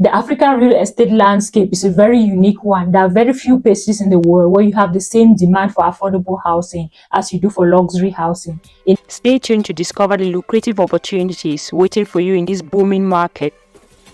The African real estate landscape is a very unique one. There are very few places in the world where you have the same demand for affordable housing as you do for luxury housing. Stay tuned to discover the lucrative opportunities waiting for you in this booming market,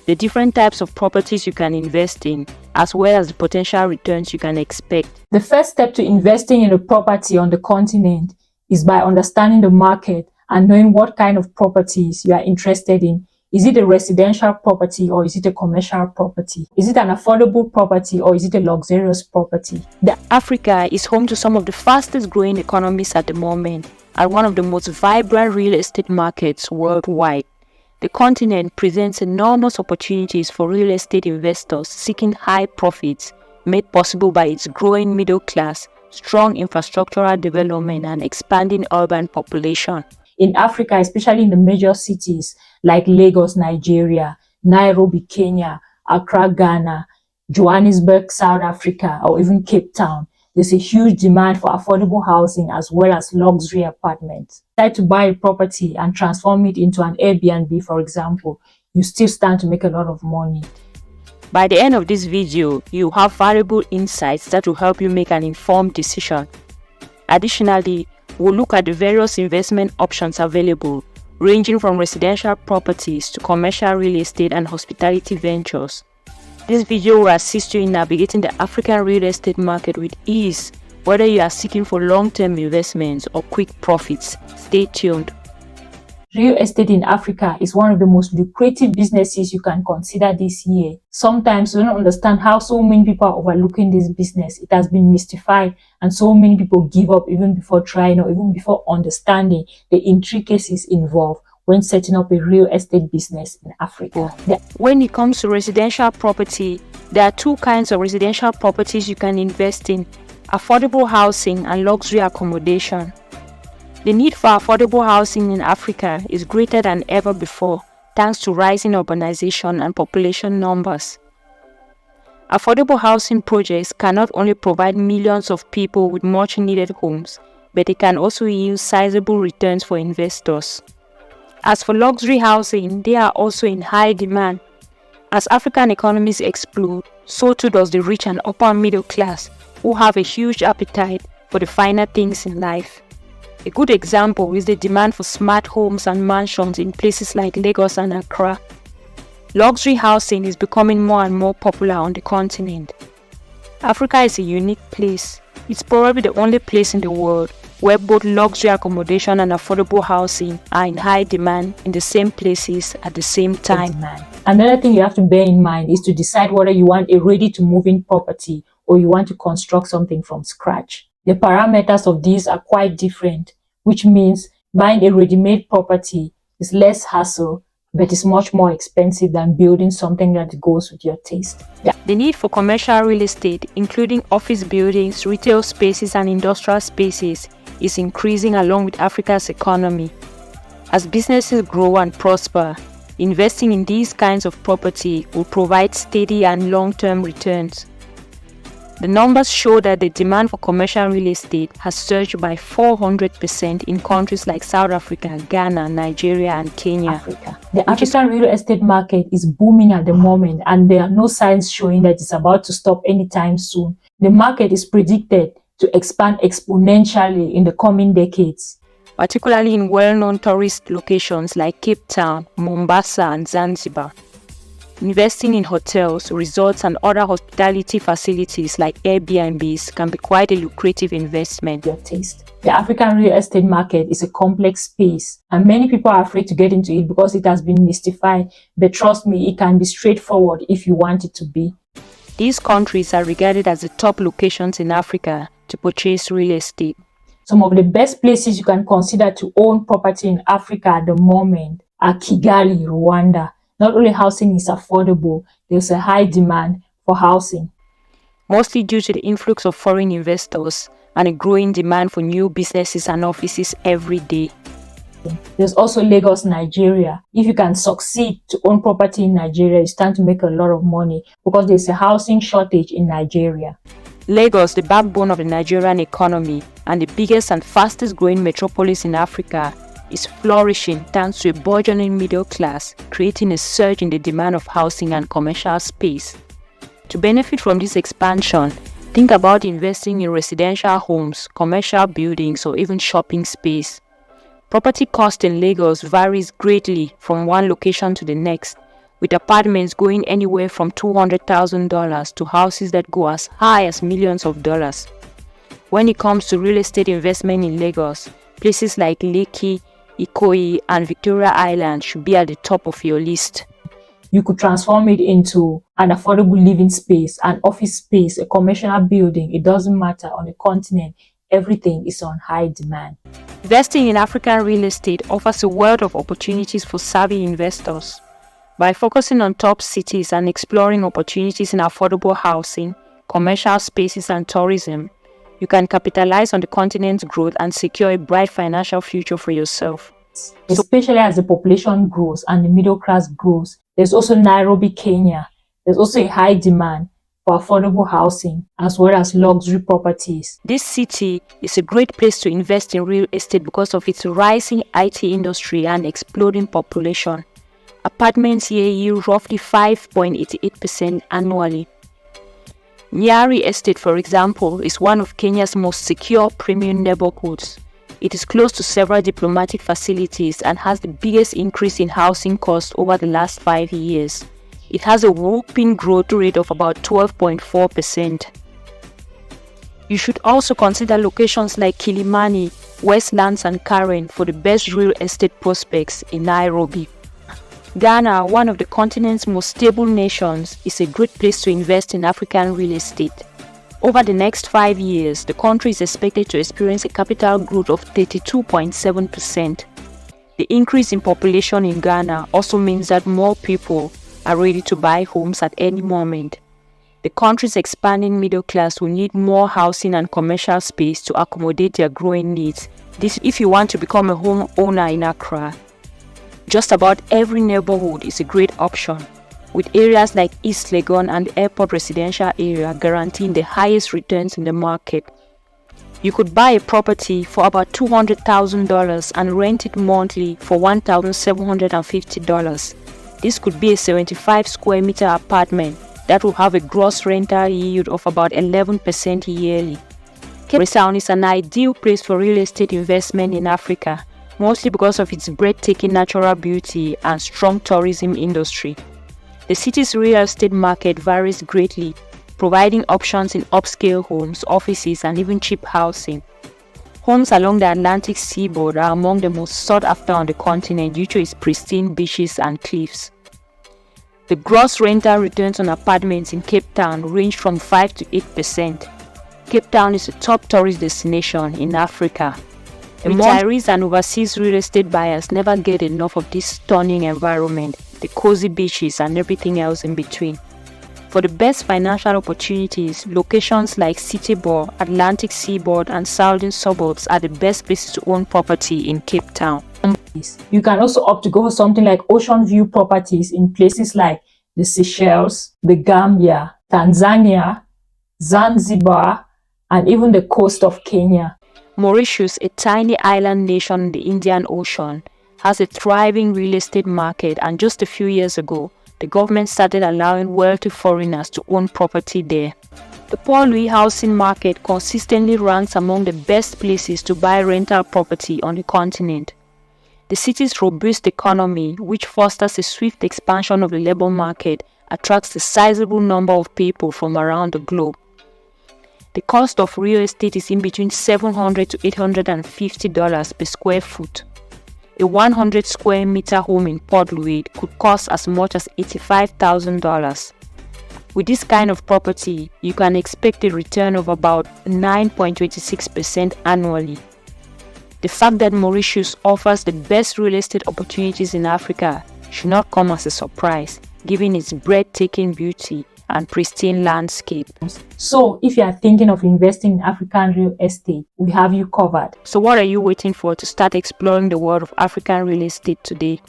the different types of properties you can invest in, as well as the potential returns you can expect. The first step to investing in a property on the continent is by understanding the market and knowing what kind of properties you are interested in. Is it a residential property or is it a commercial property? Is it an affordable property or is it a luxurious property? Africa is home to some of the fastest growing economies at the moment and one of the most vibrant real estate markets worldwide. The continent presents enormous opportunities for real estate investors seeking high profits, made possible by its growing middle class, strong infrastructural development, and expanding urban population. In Africa, especially in the major cities like Lagos, Nigeria, Nairobi, Kenya, Accra, Ghana, Johannesburg, South Africa, or even Cape Town, there's a huge demand for affordable housing as well as luxury apartments. Try to buy a property and transform it into an Airbnb, for example, you still stand to make a lot of money. By the end of this video, you have valuable insights that will help you make an informed decision. Additionally, we'll look at the various investment options available, ranging from residential properties to commercial real estate and hospitality ventures. This video will assist you in navigating the African real estate market with ease, whether you are seeking for long-term investments or quick profits. Stay tuned. Real estate in Africa is one of the most lucrative businesses you can consider this year. Sometimes we don't understand how so many people are overlooking this business. It has been mystified and so many people give up even before trying or even before understanding the intricacies involved when setting up a real estate business in Africa. When it comes to residential property, there are two kinds of residential properties you can invest in: affordable housing and luxury accommodation. The need for affordable housing in Africa is greater than ever before, thanks to rising urbanization and population numbers. Affordable housing projects can not only provide millions of people with much needed homes, but they can also yield sizable returns for investors. As for luxury housing, they are also in high demand. As African economies explode, so too does the rich and upper middle class, who have a huge appetite for the finer things in life. A good example is the demand for smart homes and mansions in places like Lagos and Accra. Luxury housing is becoming more and more popular on the continent. Africa is a unique place. It's probably the only place in the world where both luxury accommodation and affordable housing are in high demand in the same places at the same time. Another thing you have to bear in mind is to decide whether you want a ready-to-move-in property or you want to construct something from scratch. The parameters of these are quite different, which means buying a ready-made property is less hassle, but it's much more expensive than building something that goes with your taste. The need for commercial real estate, including office buildings, retail spaces, and industrial spaces, is increasing along with Africa's economy. As businesses grow and prosper, investing in these kinds of property will provide steady and long-term returns. The numbers show that the demand for commercial real estate has surged by 400% in countries like South Africa, Ghana, Nigeria, and Kenya. The African real estate market is booming at the moment, and there are no signs showing that it's about to stop anytime soon. The market is predicted to expand exponentially in the coming decades, particularly in well-known tourist locations like Cape Town, Mombasa, and Zanzibar. Investing in hotels, resorts, and other hospitality facilities like Airbnbs can be quite a lucrative investment. Your taste. The African real estate market is a complex space, and many people are afraid to get into it because it has been mystified. But trust me, it can be straightforward if you want it to be. These countries are regarded as the top locations in Africa to purchase real estate. Some of the best places you can consider to own property in Africa at the moment are Kigali, Rwanda. Not only housing is affordable, there's a high demand for housing, mostly due to the influx of foreign investors and a growing demand for new businesses and offices every day. There's also Lagos, Nigeria. If you can succeed to own property in Nigeria, you stand to make a lot of money because there's a housing shortage in Nigeria. Lagos, the backbone of the Nigerian economy and the biggest and fastest growing metropolis in Africa, is flourishing thanks to a burgeoning middle class, creating a surge in the demand of housing and commercial space. To benefit from this expansion, think about investing in residential homes, commercial buildings, or even shopping space. Property cost in Lagos varies greatly from one location to the next, with apartments going anywhere from $200,000 to houses that go as high as millions of dollars. When it comes to real estate investment in Lagos, places like Lekki, Ikoyi, and Victoria Island should be at the top of your list. You could transform it into an affordable living space, an office space, a commercial building. It doesn't matter. On the continent, everything is on high demand. Investing in African real estate offers a world of opportunities for savvy investors. By focusing on top cities and exploring opportunities in affordable housing, commercial spaces, and tourism, you can capitalize on the continent's growth and secure a bright financial future for yourself. Especially as the population grows and the middle class grows, there's also Nairobi, Kenya. There's also a high demand for affordable housing as well as luxury properties. This city is a great place to invest in real estate because of its rising IT industry and exploding population. Apartments here yield roughly 5.88% annually. Nyari Estate, for example, is one of Kenya's most secure premium neighborhoods. It is close to several diplomatic facilities and has the biggest increase in housing costs over the last 5 years. It has a whopping growth rate of about 12.4%. You should also consider locations like Kilimani, Westlands, and Karen for the best real estate prospects in Nairobi. Ghana, one of the continent's most stable nations, is a great place to invest in African real estate. Over the next 5 years, the country is expected to experience a capital growth of 32.7%. The increase in population in Ghana also means that more people are ready to buy homes at any moment. The country's expanding middle class will need more housing and commercial space to accommodate their growing needs. This if you want to become a homeowner in Accra. Just about every neighborhood is a great option, with areas like East Legon and Airport Residential Area guaranteeing the highest returns in the market. You could buy a property for about $200,000 and rent it monthly for $1,750. This could be a 75 square meter apartment that will have a gross rental yield of about 11% yearly. Cape Town is an ideal place for real estate investment in Africa, mostly because of its breathtaking natural beauty and strong tourism industry. The city's real estate market varies greatly, providing options in upscale homes, offices, and even cheap housing. Homes along the Atlantic seaboard are among the most sought after on the continent due to its pristine beaches and cliffs. The gross rental returns on apartments in Cape Town range from 5 to 8%. Cape Town is a top tourist destination in Africa. Retirees and overseas real estate buyers never get enough of this stunning environment, the cozy beaches, and everything else in between. For the best financial opportunities, locations like Citybor, Atlantic Seaboard, and southern suburbs are the best places to own property in Cape Town. You can also opt to go for something like ocean view properties in places like the Seychelles, the Gambia, Tanzania, Zanzibar, and even the coast of Kenya. Mauritius, a tiny island nation in the Indian Ocean, has a thriving real estate market, and just a few years ago, the government started allowing wealthy foreigners to own property there. The Port Louis housing market consistently ranks among the best places to buy rental property on the continent. The city's robust economy, which fosters a swift expansion of the labor market, attracts a sizable number of people from around the globe. The cost of real estate is in between $700 to $850 per square foot. A 100 square meter home in Port Louis could cost as much as $85,000. With this kind of property, you can expect a return of about 9.26% annually. The fact that Mauritius offers the best real estate opportunities in Africa should not come as a surprise, given its breathtaking beauty and pristine landscape. So, if you are thinking of investing in African real estate, we have you covered. So what are you waiting for to start exploring the world of African real estate today?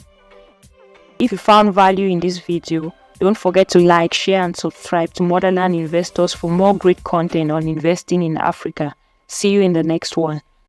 If you found value in this video, don't forget to like, share, and subscribe to Motherland Investors for more great content on investing in Africa. See you in the next one.